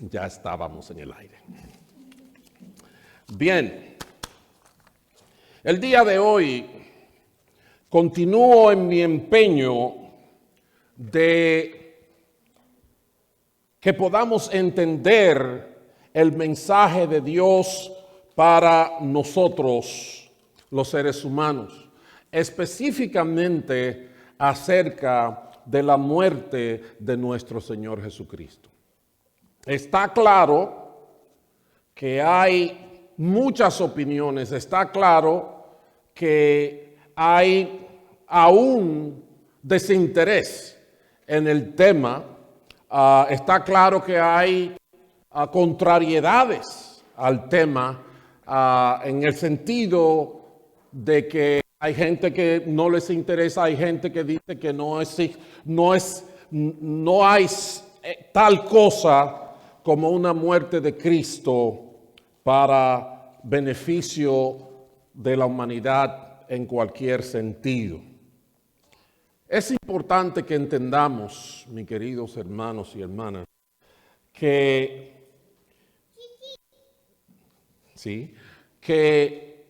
Ya estábamos en el aire. Bien, el día de hoy continúo en mi empeño de que podamos entender el mensaje de Dios para nosotros, los seres humanos, específicamente acerca de la muerte de nuestro Señor Jesucristo. Está claro que hay muchas opiniones, está claro que hay aún desinterés en el tema, está claro que hay contrariedades al tema en el sentido de que hay gente que no les interesa, hay gente que dice que no hay tal cosa como una muerte de Cristo para beneficio de la humanidad en cualquier sentido. Es importante que entendamos, mis queridos hermanos y hermanas, que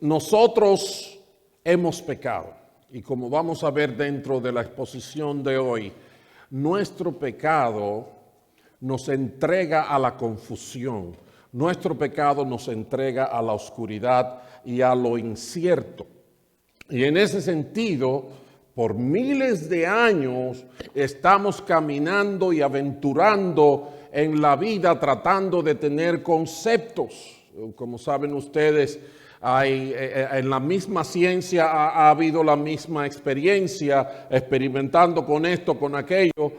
nosotros hemos pecado. Y como vamos a ver dentro de la exposición de hoy, nuestro pecado nos entrega a la confusión, nuestro pecado nos entrega a la oscuridad y a lo incierto. Y en ese sentido, por miles de años estamos caminando y aventurando en la vida tratando de tener conceptos. Como saben ustedes, en la misma ciencia ha habido la misma experiencia, experimentando con esto, con aquello.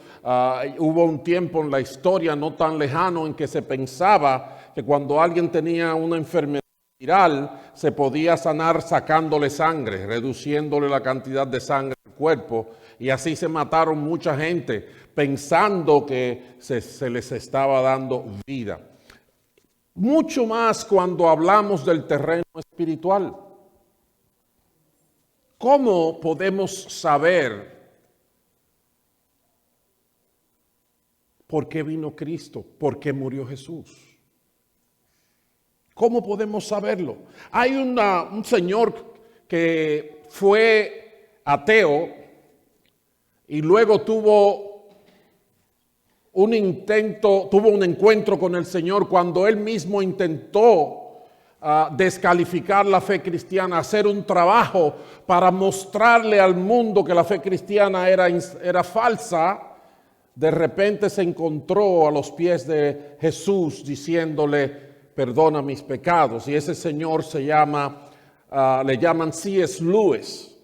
Hubo un tiempo en la historia no tan lejano en que se pensaba que cuando alguien tenía una enfermedad viral se podía sanar sacándole sangre, reduciéndole la cantidad de sangre del cuerpo, y así se mataron mucha gente pensando que se les estaba dando vida. Mucho más cuando hablamos del terreno espiritual. ¿Cómo podemos saber por qué vino Cristo? ¿Por qué murió Jesús? ¿Cómo podemos saberlo? Hay un señor que fue ateo y luego tuvo un encuentro con el Señor cuando él mismo intentó descalificar la fe cristiana, hacer un trabajo para mostrarle al mundo que la fe cristiana era falsa. De repente se encontró a los pies de Jesús diciéndole: perdona mis pecados. Y ese señor le llaman C.S. Lewis.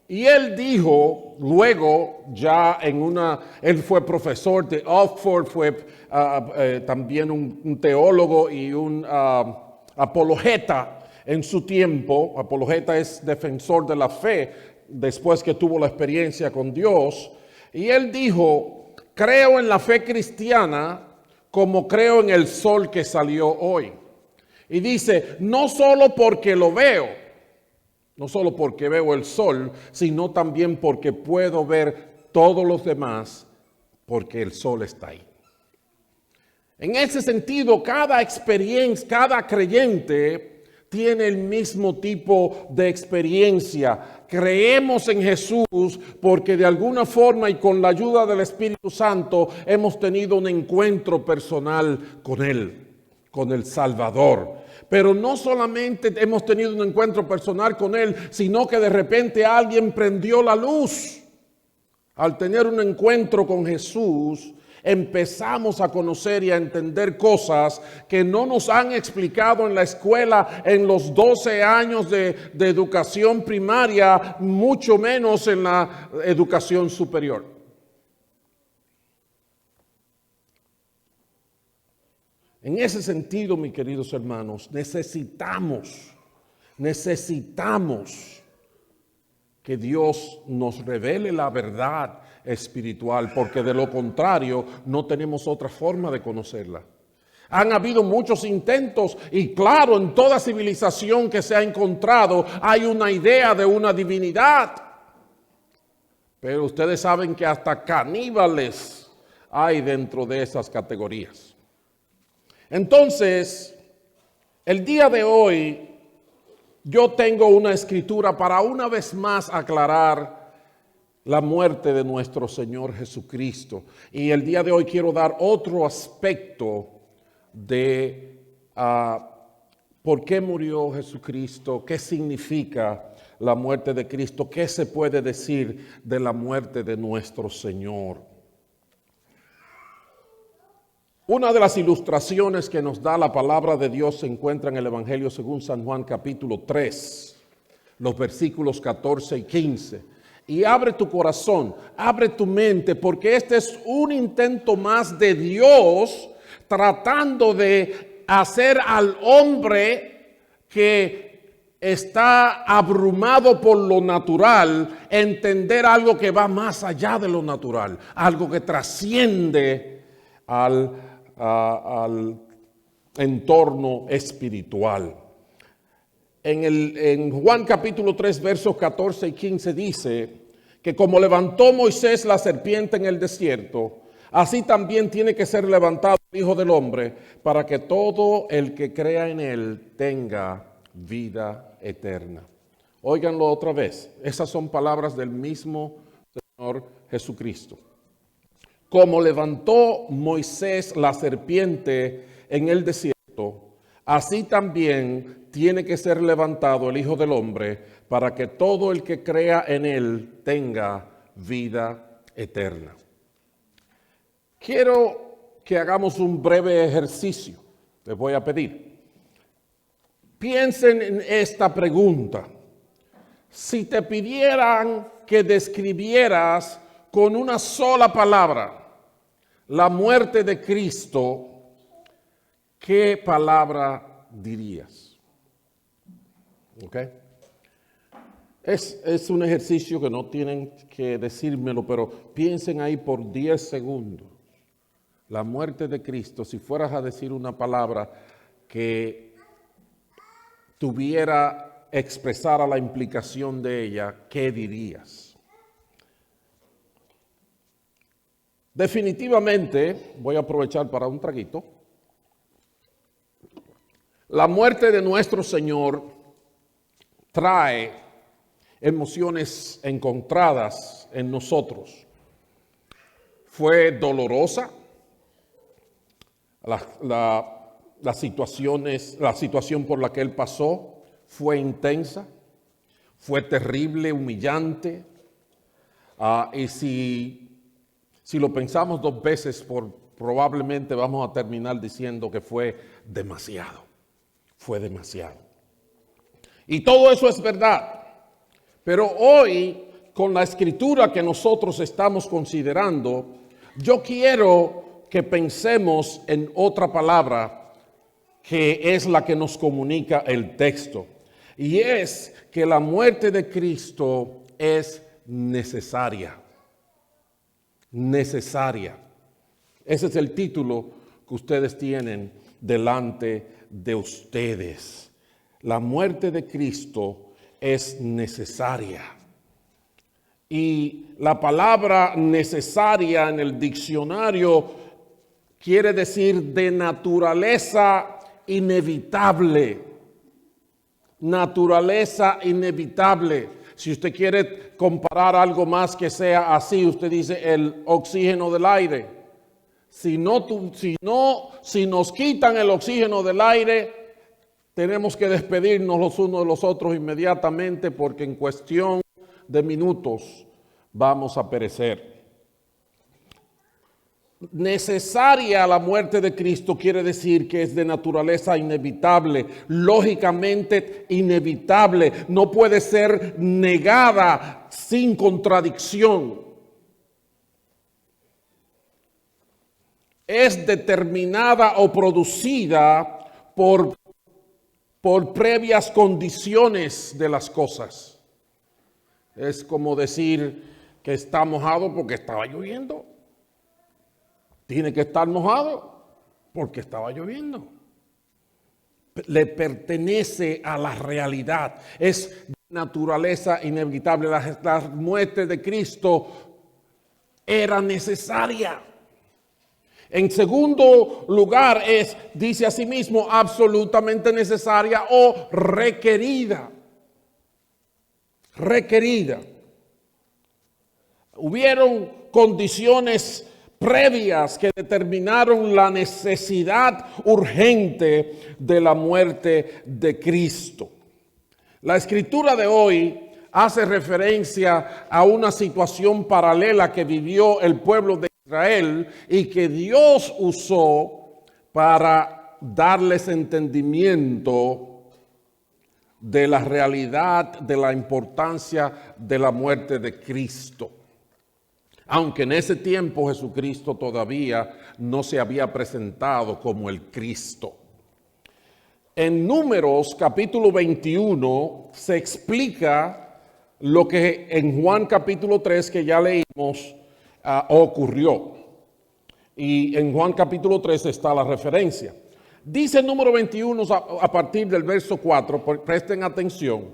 Y él dijo, luego ya él fue profesor de Oxford, fue también un teólogo y un apologeta en su tiempo. Apologeta es defensor de la fe después que tuvo la experiencia con Dios. Y él dijo: creo en la fe cristiana como creo en el sol que salió hoy. Y dice, no solo porque lo veo, no solo porque veo el sol, sino también porque puedo ver todos los demás, porque el sol está ahí. En ese sentido, cada creyente tiene el mismo tipo de experiencia. Creemos en Jesús porque de alguna forma y con la ayuda del Espíritu Santo hemos tenido un encuentro personal con Él, con el Salvador. Pero no solamente hemos tenido un encuentro personal con Él, sino que de repente alguien prendió la luz. Al tener un encuentro con Jesús, empezamos a conocer y a entender cosas que no nos han explicado en la escuela en los 12 años de educación primaria, mucho menos en la educación superior. En ese sentido, mis queridos hermanos, necesitamos que Dios nos revele la verdad espiritual, porque de lo contrario no tenemos otra forma de conocerla. Han habido muchos intentos y claro, en toda civilización que se ha encontrado hay una idea de una divinidad. Pero ustedes saben que hasta caníbales hay dentro de esas categorías. Entonces, el día de hoy yo tengo una escritura para una vez más aclarar la muerte de nuestro Señor Jesucristo. Y el día de hoy quiero dar otro aspecto de por qué murió Jesucristo, qué significa la muerte de Cristo, qué se puede decir de la muerte de nuestro Señor. Una de las ilustraciones que nos da la palabra de Dios se encuentra en el Evangelio según San Juan capítulo 3, los versículos 14 y 15. Y abre tu corazón, abre tu mente, porque este es un intento más de Dios tratando de hacer al hombre que está abrumado por lo natural entender algo que va más allá de lo natural, algo que trasciende al entorno espiritual. En Juan capítulo 3 versos 14 y 15 dice que como levantó Moisés la serpiente en el desierto, así también tiene que ser levantado el Hijo del Hombre para que todo el que crea en él tenga vida eterna. Óiganlo otra vez, esas son palabras del mismo Señor Jesucristo. Como levantó Moisés la serpiente en el desierto, así también tiene que ser levantado el Hijo del Hombre para que todo el que crea en él tenga vida eterna. Quiero que hagamos un breve ejercicio. Les voy a pedir. Piensen en esta pregunta. Si te pidieran que describieras con una sola palabra la muerte de Cristo, ¿qué palabra dirías? ¿Ok? Es un ejercicio que no tienen que decírmelo, pero piensen ahí por 10 segundos. La muerte de Cristo, si fueras a decir una palabra que expresara la implicación de ella, ¿qué dirías? Definitivamente, voy a aprovechar para un traguito. La muerte de nuestro Señor trae emociones encontradas en nosotros. Fue dolorosa la situación por la que Él pasó, fue intensa, fue terrible, humillante, y si lo pensamos 2 veces, probablemente vamos a terminar diciendo que fue demasiado. Y todo eso es verdad. Pero hoy, con la escritura que nosotros estamos considerando, yo quiero que pensemos en otra palabra que es la que nos comunica el texto. Y es que la muerte de Cristo es necesaria. Necesaria. Ese es el título que ustedes tienen delante de ustedes. La muerte de Cristo es necesaria. Y la palabra necesaria en el diccionario quiere decir de naturaleza inevitable. Naturaleza inevitable. Si usted quiere comparar algo más que sea así, usted dice el oxígeno del aire. Si nos quitan el oxígeno del aire, tenemos que despedirnos los unos de los otros inmediatamente, porque en cuestión de minutos vamos a perecer. Necesaria la muerte de Cristo quiere decir que es de naturaleza inevitable, lógicamente inevitable, no puede ser negada sin contradicción. Es determinada o producida por previas condiciones de las cosas. Es como decir que está mojado porque estaba lloviendo. Tiene que estar mojado porque estaba lloviendo. Le pertenece a la realidad. Es naturaleza inevitable. La muerte de Cristo era necesaria. En segundo lugar dice asimismo, absolutamente necesaria o requerida. Requerida. Hubieron condiciones previas que determinaron la necesidad urgente de la muerte de Cristo. La escritura de hoy hace referencia a una situación paralela que vivió el pueblo de Israel y que Dios usó para darles entendimiento de la realidad, de la importancia de la muerte de Cristo. Aunque en ese tiempo Jesucristo todavía no se había presentado como el Cristo. En Números capítulo 21 se explica lo que en Juan capítulo 3 que ya leímos ocurrió. Y en Juan capítulo 3 está la referencia. Dice el número 21 a partir del verso 4, presten atención.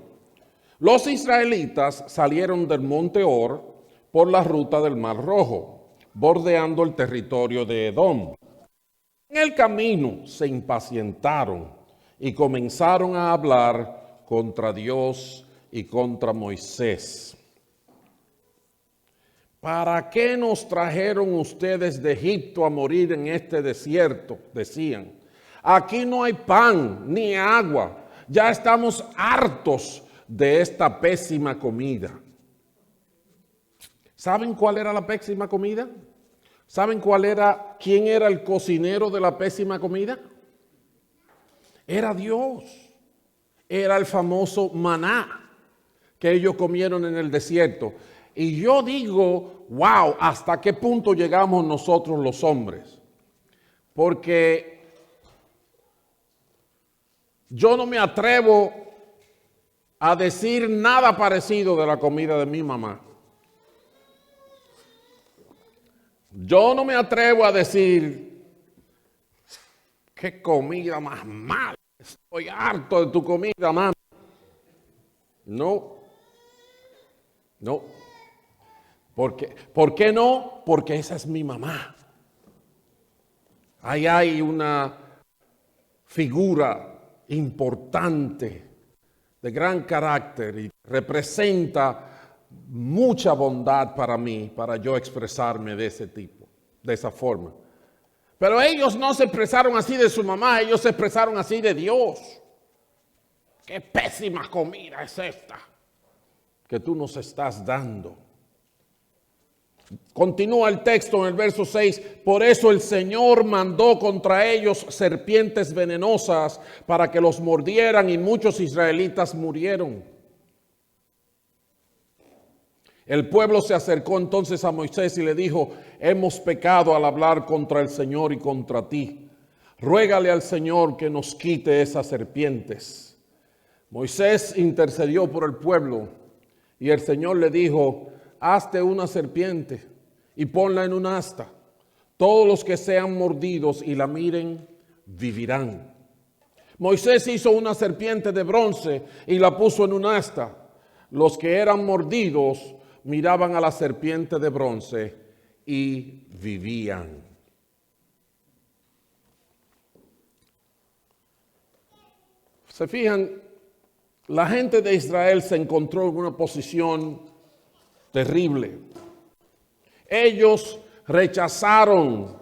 Los israelitas salieron del monte Or por la ruta del Mar Rojo, bordeando el territorio de Edom. En el camino se impacientaron y comenzaron a hablar contra Dios y contra Moisés. ¿Para qué nos trajeron ustedes de Egipto a morir en este desierto? Decían. Aquí no hay pan ni agua. Ya estamos hartos de esta pésima comida. ¿Saben cuál era la pésima comida? ¿Saben quién era el cocinero de la pésima comida? Era Dios. Era el famoso maná que ellos comieron en el desierto. Y yo digo, wow, ¿hasta qué punto llegamos nosotros los hombres? Porque yo no me atrevo a decir nada parecido de la comida de mi mamá. Yo no me atrevo a decir, qué comida más mala, estoy harto de tu comida, mamá. No. ¿Por qué no? Porque esa es mi mamá. Ahí hay una figura importante, de gran carácter y representa mucha bondad para mí, para yo expresarme de ese tipo, de esa forma. Pero ellos no se expresaron así de su mamá, ellos se expresaron así de Dios. Qué pésima comida es esta que tú nos estás dando. Continúa el texto en el verso 6. Por eso el Señor mandó contra ellos serpientes venenosas para que los mordieran y muchos israelitas murieron. El pueblo se acercó entonces a Moisés y le dijo, hemos pecado al hablar contra el Señor y contra ti. Ruégale al Señor que nos quite esas serpientes. Moisés intercedió por el pueblo y el Señor le dijo, hazte una serpiente y ponla en un asta. Todos los que sean mordidos y la miren, vivirán. Moisés hizo una serpiente de bronce y la puso en un asta. Los que eran mordidos miraban a la serpiente de bronce y vivían. Se fijan, la gente de Israel se encontró en una posición terrible. Ellos rechazaron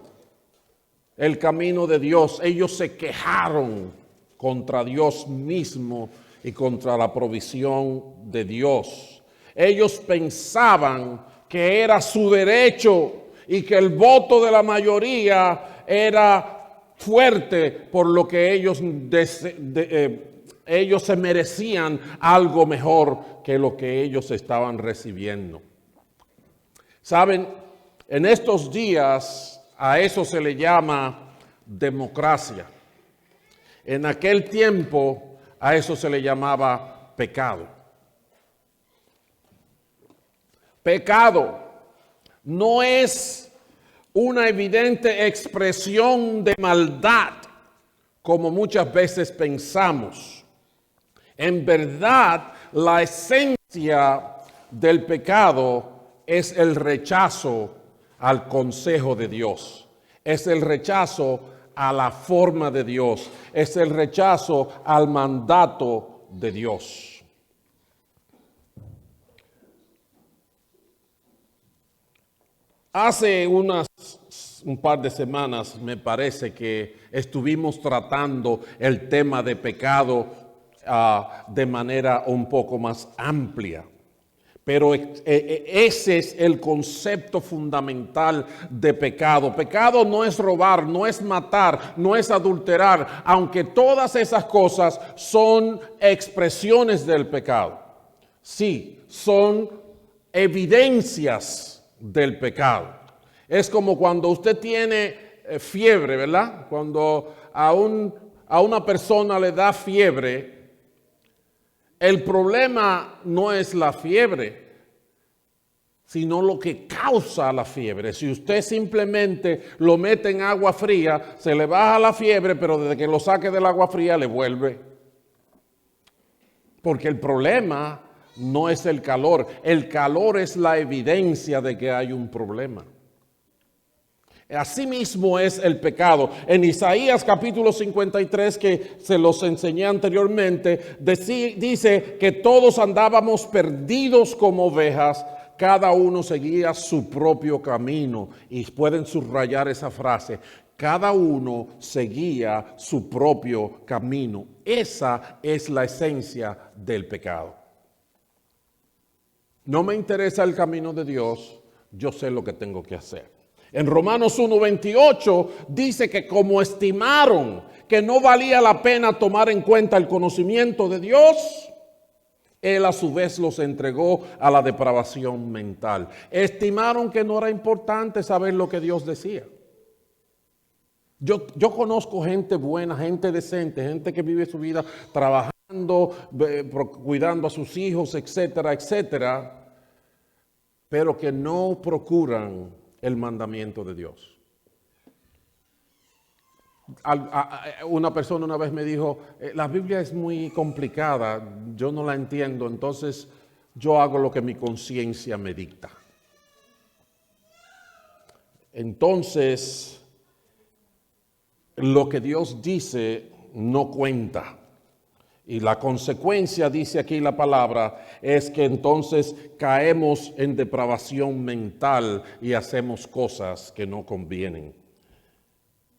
el camino de Dios. Ellos se quejaron contra Dios mismo y contra la provisión de Dios. Ellos pensaban que era su derecho y que el voto de la mayoría era fuerte, por lo que ellos se merecían algo mejor que lo que ellos estaban recibiendo. Saben, en estos días a eso se le llama democracia. En aquel tiempo a eso se le llamaba pecado. Pecado no es una evidente expresión de maldad, como muchas veces pensamos. En verdad, la esencia del pecado es el rechazo al consejo de Dios, es el rechazo a la forma de Dios, es el rechazo al mandato de Dios. Hace un par de semanas me parece que estuvimos tratando el tema de pecado de manera un poco más amplia. Pero ese es el concepto fundamental de pecado. Pecado no es robar, no es matar, no es adulterar, aunque todas esas cosas son expresiones del pecado. Sí, son evidencias del pecado. Es como cuando usted tiene fiebre, ¿verdad? Cuando a una persona le da fiebre, el problema no es la fiebre, sino lo que causa la fiebre. Si usted simplemente lo mete en agua fría, se le baja la fiebre, pero desde que lo saque del agua fría le vuelve. Porque el problema no es el calor es la evidencia de que hay un problema. Asimismo es el pecado. En Isaías capítulo 53, que se los enseñé anteriormente, dice que todos andábamos perdidos como ovejas, cada uno seguía su propio camino. Y pueden subrayar esa frase, cada uno seguía su propio camino. Esa es la esencia del pecado. No me interesa el camino de Dios, yo sé lo que tengo que hacer. En Romanos 1:28 dice que como estimaron que no valía la pena tomar en cuenta el conocimiento de Dios, Él a su vez los entregó a la depravación mental. Estimaron que no era importante saber lo que Dios decía. Yo conozco gente buena, gente decente, gente que vive su vida trabajando, cuidando a sus hijos, etcétera, etcétera, pero que no procuran el mandamiento de Dios. Una persona una vez me dijo, la Biblia es muy complicada, yo no la entiendo, entonces yo hago lo que mi conciencia me dicta. Entonces, lo que Dios dice no cuenta. Y la consecuencia, dice aquí la palabra, es que entonces caemos en depravación mental y hacemos cosas que no convienen.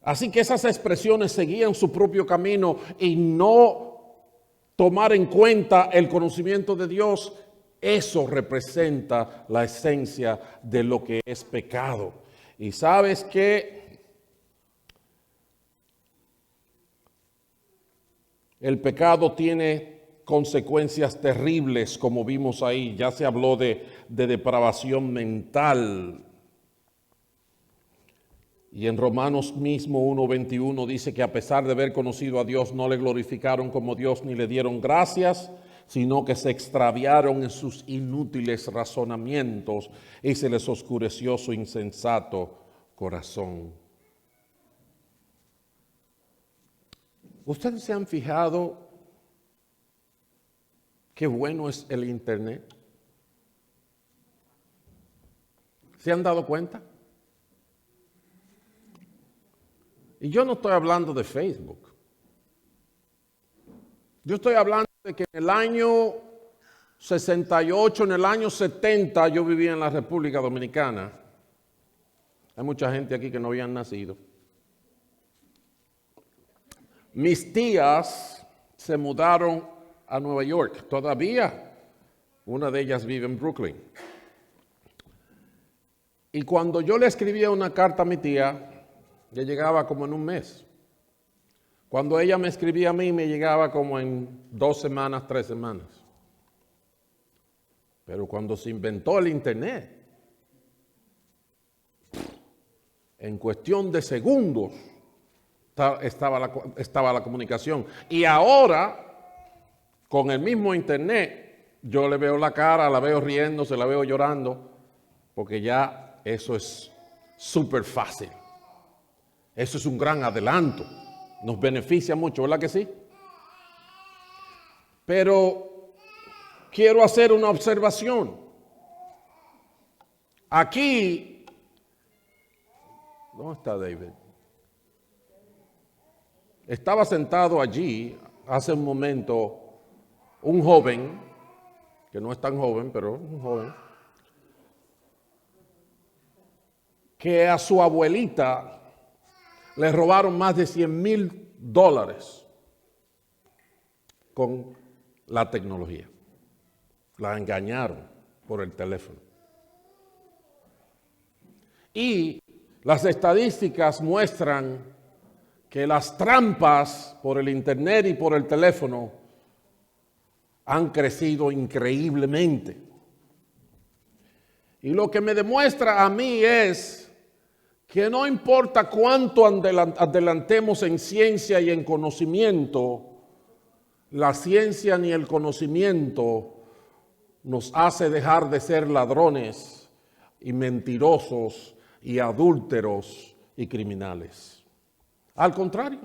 Así que esas expresiones seguían su propio camino y no tomar en cuenta el conocimiento de Dios, eso representa la esencia de lo que es pecado. Y sabes que el pecado tiene consecuencias terribles, como vimos ahí. Ya se habló de depravación mental. Y en Romanos mismo 1:21 dice que a pesar de haber conocido a Dios, no le glorificaron como Dios ni le dieron gracias, sino que se extraviaron en sus inútiles razonamientos y se les oscureció su insensato corazón. ¿Ustedes se han fijado qué bueno es el Internet? ¿Se han dado cuenta? Y yo no estoy hablando de Facebook. Yo estoy hablando de que en el año 68, en el año 70, yo vivía en la República Dominicana. Hay mucha gente aquí que no habían nacido. Mis tías se mudaron a Nueva York. Todavía una de ellas vive en Brooklyn. Y cuando yo le escribía una carta a mi tía, ya llegaba como en un mes. Cuando ella me escribía a mí, me llegaba como en 2 semanas, 3 semanas. Pero cuando se inventó el Internet, en cuestión de segundos, estaba la comunicación. Y ahora, con el mismo Internet, yo le veo la cara, la veo riéndose, la veo llorando, porque ya eso es súper fácil. Eso es un gran adelanto. Nos beneficia mucho, ¿verdad que sí? Pero quiero hacer una observación. Aquí, ¿Dónde está David? Estaba sentado allí hace un momento un joven, que no es tan joven, pero un joven, que a su abuelita le robaron más de $100,000 con la tecnología. La engañaron por el teléfono. Y las estadísticas muestran que las trampas por el internet y por el teléfono han crecido increíblemente. Y lo que me demuestra a mí es que no importa cuánto adelantemos en ciencia y en conocimiento, la ciencia ni el conocimiento nos hace dejar de ser ladrones y mentirosos y adúlteros y criminales. Al contrario,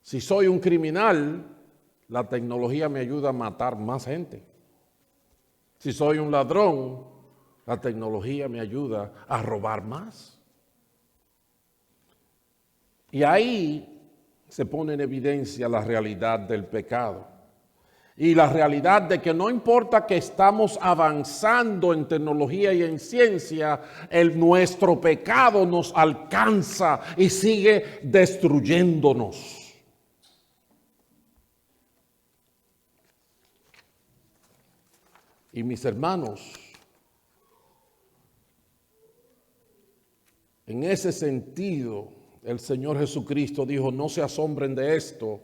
si soy un criminal, la tecnología me ayuda a matar más gente. Si soy un ladrón, la tecnología me ayuda a robar más. Y ahí se pone en evidencia la realidad del pecado. Y la realidad de que no importa que estamos avanzando en tecnología y en ciencia, nuestro pecado nos alcanza y sigue destruyéndonos. Y mis hermanos, en ese sentido, el Señor Jesucristo dijo, no se asombren de esto,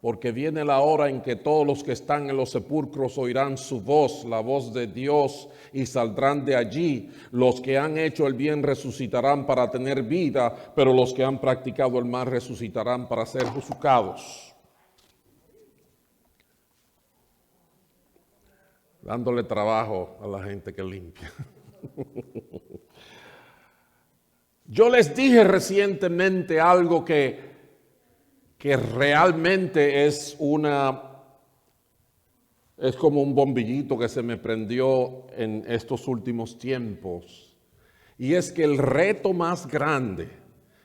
porque viene la hora en que todos los que están en los sepulcros oirán su voz, la voz de Dios, y saldrán de allí. Los que han hecho el bien resucitarán para tener vida, pero los que han practicado el mal resucitarán para ser juzgados. Dándole trabajo a la gente que limpia. Yo les dije recientemente algo que realmente es como un bombillito que se me prendió en estos últimos tiempos. Y es que el reto más grande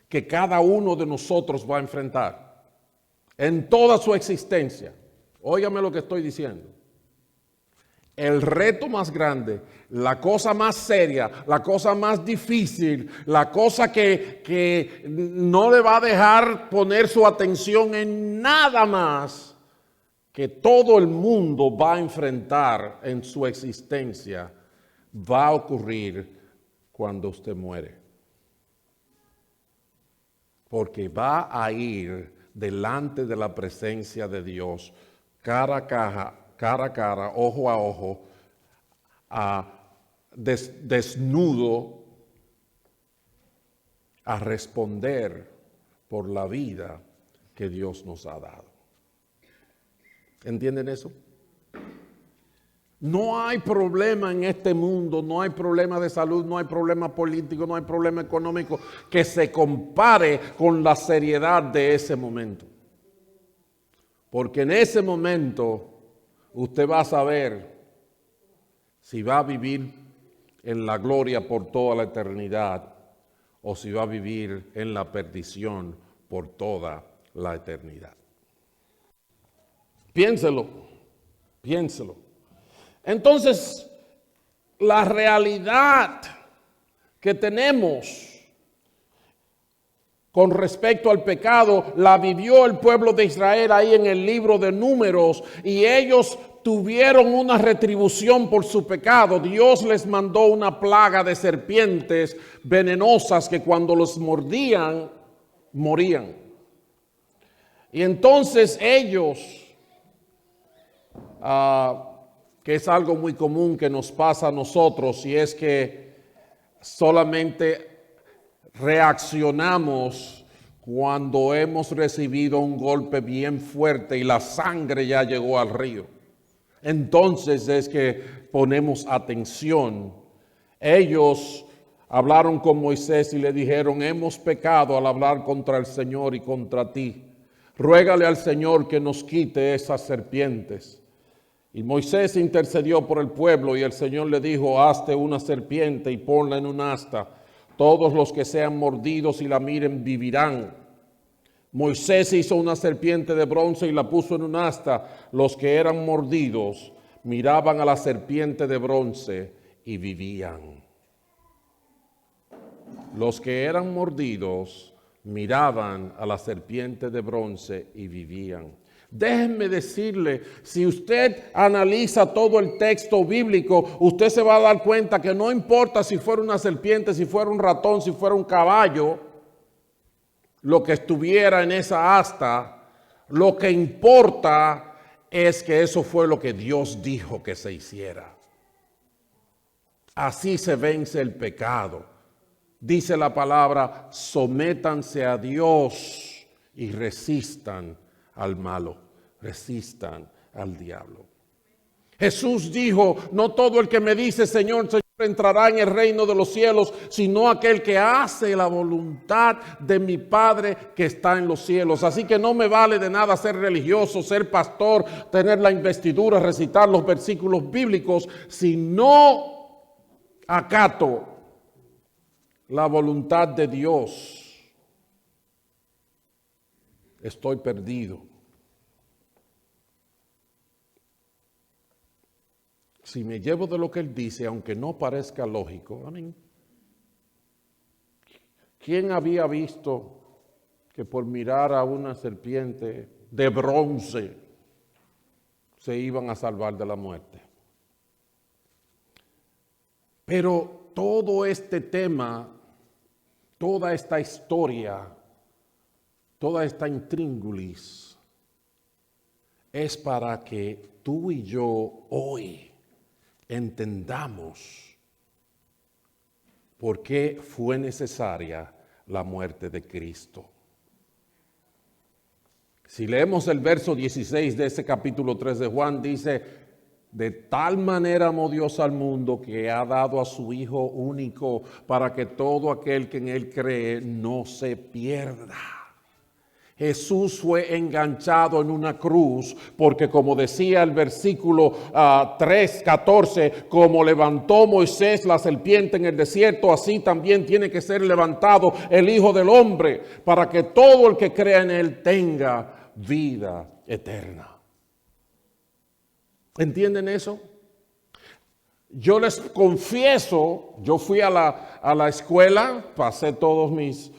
que cada uno de nosotros va a enfrentar en toda su existencia, óigame lo que estoy diciendo, el reto más grande, la cosa más seria, la cosa más difícil, la cosa que no le va a dejar poner su atención en nada más, que todo el mundo va a enfrentar en su existencia, va a ocurrir cuando usted muere. Porque va a ir delante de la presencia de Dios, cara a cara, ojo a ojo, desnudo, a responder por la vida que Dios nos ha dado. ¿Entienden eso? No hay problema en este mundo, no hay problema de salud, no hay problema político, no hay problema económico que se compare con la seriedad de ese momento. Porque en ese momento usted va a saber si va a vivir en la gloria por toda la eternidad o si va a vivir en la perdición por toda la eternidad. Piénselo. Entonces, la realidad que tenemos con respecto al pecado la vivió el pueblo de Israel ahí en el libro de Números, y ellos tuvieron una retribución por su pecado. Dios les mandó una plaga de serpientes venenosas que cuando los mordían, morían. Y entonces ellos, que es algo muy común que nos pasa a nosotros, y es que solamente reaccionamos cuando hemos recibido un golpe bien fuerte y la sangre ya llegó al río. Entonces es que ponemos atención. Ellos hablaron con Moisés y le dijeron, hemos pecado al hablar contra el Señor y contra ti. Ruégale al Señor que nos quite esas serpientes. Y Moisés intercedió por el pueblo y el Señor le dijo, hazte una serpiente y ponla en un asta. Todos los que sean mordidos y la miren vivirán. Moisés hizo una serpiente de bronce y la puso en un asta. Los que eran mordidos miraban a la serpiente de bronce y vivían. Los que eran mordidos miraban a la serpiente de bronce y vivían. Déjenme decirle, si usted analiza todo el texto bíblico, usted se va a dar cuenta que no importa si fuera una serpiente, si fuera un ratón, si fuera un caballo, lo que estuviera en esa asta, lo que importa es que eso fue lo que Dios dijo que se hiciera. Así se vence el pecado. Dice la palabra, sométanse a Dios y resistan al malo, resistan al diablo. Jesús dijo, no todo el que me dice Señor, Señor entrará en el reino de los cielos, sino aquel que hace la voluntad de mi Padre que está en los cielos. Así que no me vale de nada ser religioso, ser pastor, tener la investidura, recitar los versículos bíblicos, si no acato la voluntad de Dios, estoy perdido. Si me llevo de lo que Él dice, aunque no parezca lógico, amén. ¿Quién había visto que por mirar a una serpiente de bronce se iban a salvar de la muerte? Pero todo este tema, toda esta historia, toda esta intríngulis es para que tú y yo hoy entendamos por qué fue necesaria la muerte de Cristo. Si leemos el verso 16 de ese capítulo 3 de Juan, dice, de tal manera amó Dios al mundo que ha dado a su Hijo único para que todo aquel que en Él cree no se pierda. Jesús fue enganchado en una cruz porque, como decía el versículo 3:14, como levantó Moisés la serpiente en el desierto, así también tiene que ser levantado el Hijo del Hombre para que todo el que crea en Él tenga vida eterna. ¿Entienden eso? Yo les confieso, yo fui a la escuela, pasé todos mis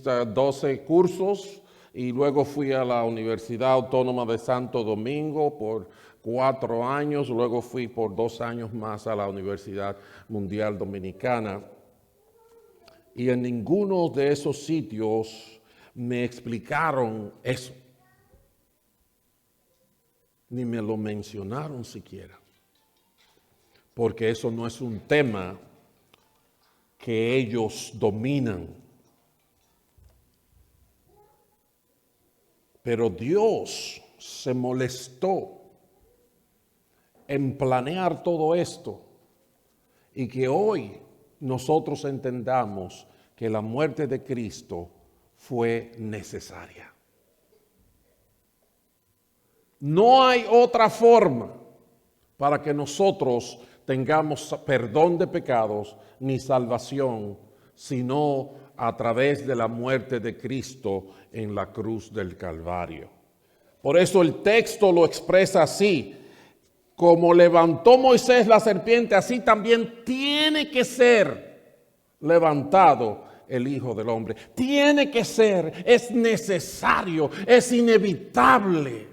12 cursos, y luego fui a la Universidad Autónoma de Santo Domingo por 4 años, luego fui por 2 años más a la Universidad Mundial Dominicana. Y en ninguno de esos sitios me explicaron eso, ni me lo mencionaron siquiera, porque eso no es un tema que ellos dominan. Pero Dios se molestó en planear todo esto y que hoy nosotros entendamos que la muerte de Cristo fue necesaria. No hay otra forma para que nosotros tengamos perdón de pecados ni salvación, sino a través de la muerte de Cristo en la cruz del Calvario. Por eso el texto lo expresa así: como levantó Moisés la serpiente, así también tiene que ser levantado el Hijo del Hombre. Tiene que ser, es necesario, es inevitable.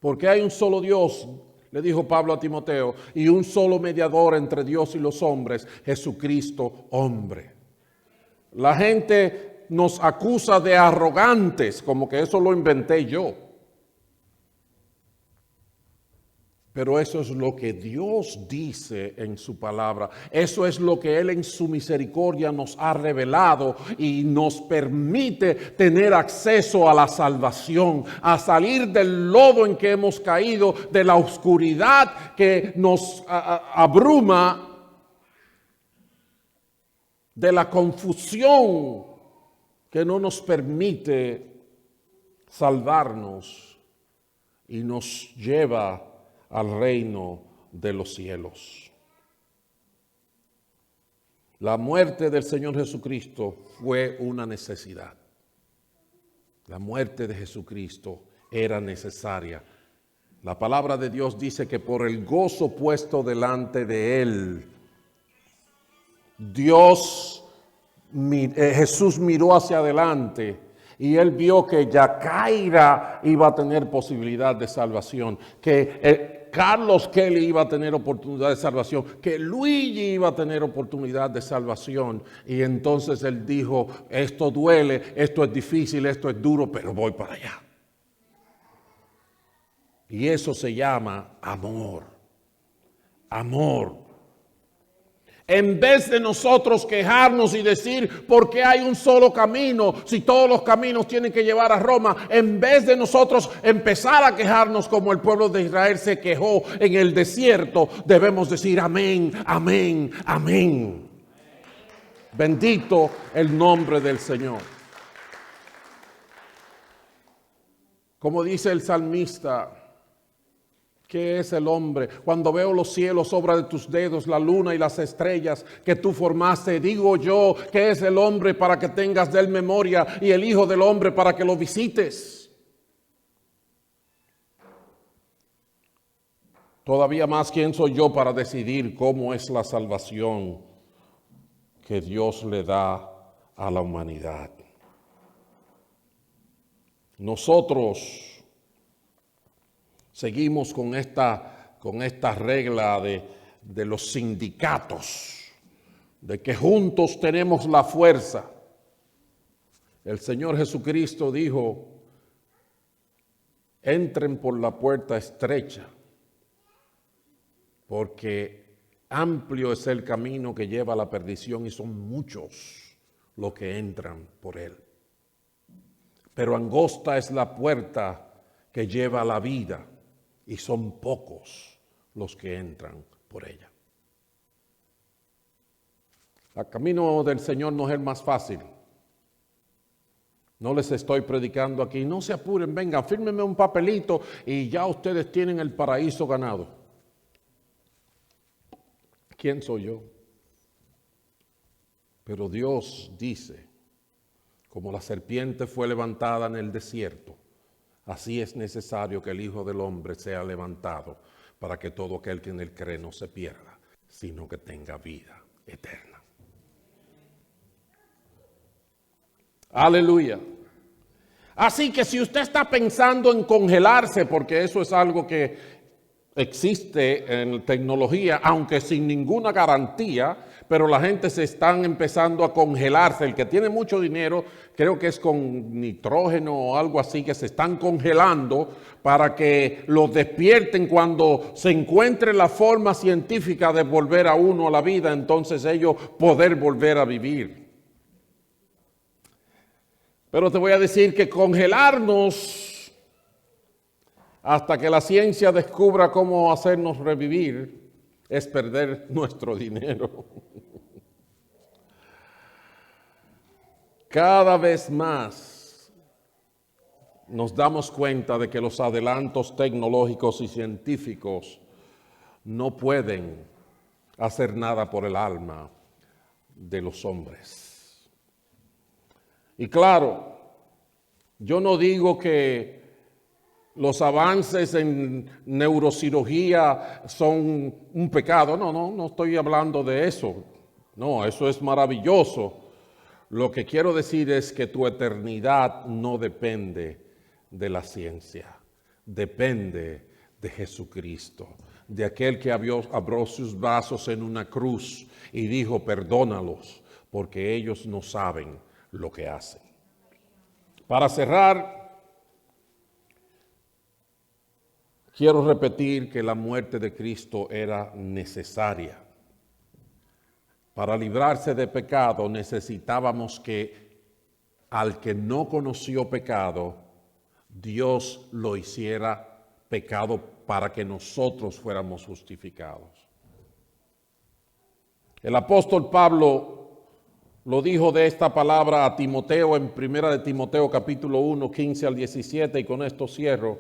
Porque hay un solo Dios, le dijo Pablo a Timoteo, y un solo mediador entre Dios y los hombres, Jesucristo hombre. La gente nos acusa de arrogantes, como que eso lo inventé yo. Pero eso es lo que Dios dice en su palabra. Eso es lo que Él en su misericordia nos ha revelado y nos permite tener acceso a la salvación, a salir del lodo en que hemos caído, de la oscuridad que nos abruma, de la confusión que no nos permite salvarnos y nos lleva al reino de los cielos. La muerte del Señor Jesucristo fue una necesidad. La muerte de Jesucristo era necesaria. La palabra de Dios dice que por el gozo puesto delante de él, Jesús miró hacia adelante y él vio que Yacaira iba a tener posibilidad de salvación, que Carlos Kelly iba a tener oportunidad de salvación, que Luigi iba a tener oportunidad de salvación. Y entonces él dijo, esto duele, esto es difícil, esto es duro, pero voy para allá. Y eso se llama amor. Amor. En vez de nosotros quejarnos y decir, ¿por qué hay un solo camino si todos los caminos tienen que llevar a Roma? En vez de nosotros empezar a quejarnos como el pueblo de Israel se quejó en el desierto, debemos decir amén, amén, amén. Bendito el nombre del Señor. Como dice el salmista, ¿qué es el hombre? Cuando veo los cielos, obra de tus dedos, la luna y las estrellas que tú formaste, digo yo, ¿qué es el hombre para que tengas de él memoria y el hijo del hombre para que lo visites? Todavía más, ¿quién soy yo para decidir cómo es la salvación que Dios le da a la humanidad? Nosotros seguimos con esta regla de los sindicatos, de que juntos tenemos la fuerza. El Señor Jesucristo dijo, entren por la puerta estrecha, porque amplio es el camino que lleva a la perdición y son muchos los que entran por él. Pero angosta es la puerta que lleva a la vida, y son pocos los que entran por ella. El camino del Señor no es el más fácil. No les estoy predicando aquí. No se apuren, vengan, fírmenme un papelito y ya ustedes tienen el paraíso ganado. ¿Quién soy yo? Pero Dios dice, como la serpiente fue levantada en el desierto, así es necesario que el Hijo del Hombre sea levantado para que todo aquel que en él cree no se pierda, sino que tenga vida eterna. Aleluya. Así que si usted está pensando en congelarse, porque eso es algo que existe en tecnología, aunque sin ninguna garantía, pero la gente se están empezando a congelarse. El que tiene mucho dinero, creo que es con nitrógeno o algo así, que se están congelando para que los despierten cuando se encuentre la forma científica de volver a uno a la vida, entonces ellos poder volver a vivir. Pero te voy a decir que congelarnos hasta que la ciencia descubra cómo hacernos revivir es perder nuestro dinero. Cada vez más nos damos cuenta de que los adelantos tecnológicos y científicos no pueden hacer nada por el alma de los hombres. Y claro, yo no digo que los avances en neurocirugía son un pecado. No estoy hablando de eso. No, eso es maravilloso. Lo que quiero decir es que tu eternidad no depende de la ciencia. Depende de Jesucristo, de aquel que abrió sus brazos en una cruz y dijo, perdónalos, porque ellos no saben lo que hacen. Para cerrar, quiero repetir que la muerte de Cristo era necesaria. Para librarse de pecado necesitábamos que al que no conoció pecado, Dios lo hiciera pecado para que nosotros fuéramos justificados. El apóstol Pablo lo dijo de esta palabra a Timoteo en 1 de Timoteo capítulo 1, 15 al 17, y con esto cierro.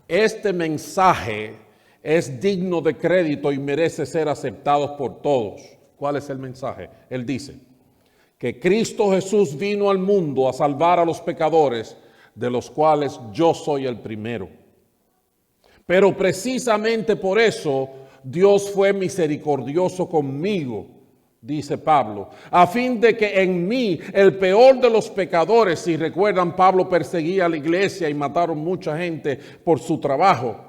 Este mensaje es digno de crédito y merece ser aceptado por todos. ¿Cuál es el mensaje? Él dice que Cristo Jesús vino al mundo a salvar a los pecadores, de los cuales yo soy el primero. Pero precisamente por eso Dios fue misericordioso conmigo, dice Pablo, a fin de que en mí, el peor de los pecadores, si recuerdan, Pablo perseguía a la iglesia y mataron mucha gente por su trabajo.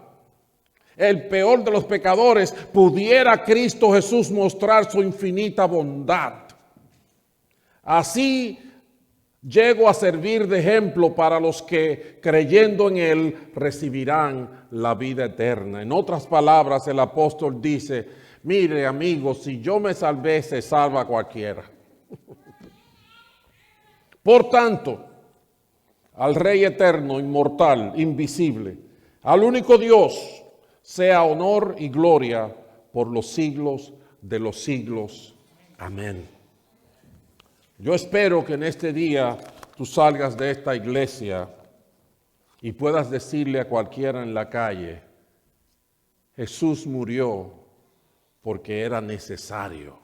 El peor de los pecadores, pudiera Cristo Jesús mostrar su infinita bondad. Así llego a servir de ejemplo para los que, creyendo en Él, recibirán la vida eterna. En otras palabras, el apóstol dice, mire amigos, si yo me salvé, se salva cualquiera. Por tanto, al Rey eterno, inmortal, invisible, al único Dios, sea honor y gloria por los siglos de los siglos. Amén. Yo espero que en este día tú salgas de esta iglesia y puedas decirle a cualquiera en la calle, Jesús murió porque era necesario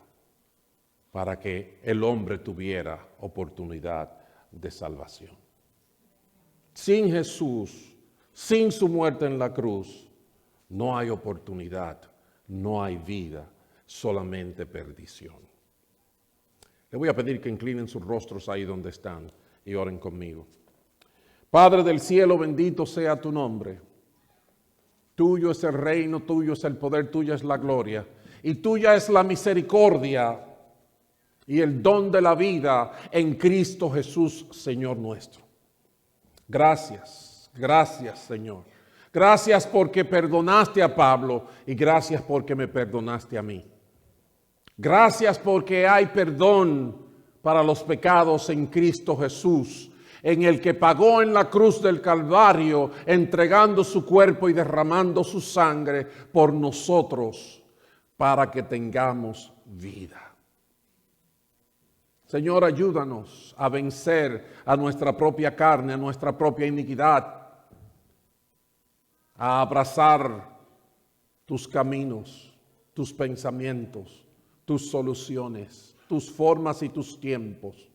para que el hombre tuviera oportunidad de salvación. Sin Jesús, sin su muerte en la cruz, no hay oportunidad, no hay vida, solamente perdición. Le voy a pedir que inclinen sus rostros ahí donde están y oren conmigo. Padre del cielo, bendito sea tu nombre. Tuyo es el reino, tuyo es el poder, tuya es la gloria. Y tuya es la misericordia y el don de la vida en Cristo Jesús, Señor nuestro. Gracias, gracias, Señor. Gracias porque perdonaste a Pablo y gracias porque me perdonaste a mí. Gracias porque hay perdón para los pecados en Cristo Jesús, en el que pagó en la cruz del Calvario, entregando su cuerpo y derramando su sangre por nosotros, para que tengamos vida. Señor, ayúdanos a vencer a nuestra propia carne, a nuestra propia iniquidad, a abrazar tus caminos, tus pensamientos, tus soluciones, tus formas y tus tiempos,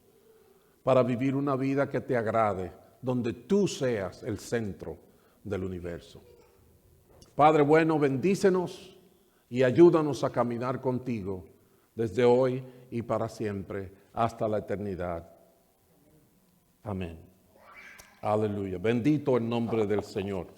para vivir una vida que te agrade, donde tú seas el centro del universo. Padre bueno, bendícenos y ayúdanos a caminar contigo desde hoy y para siempre, hasta la eternidad. Amén. Aleluya. Bendito el nombre del Señor.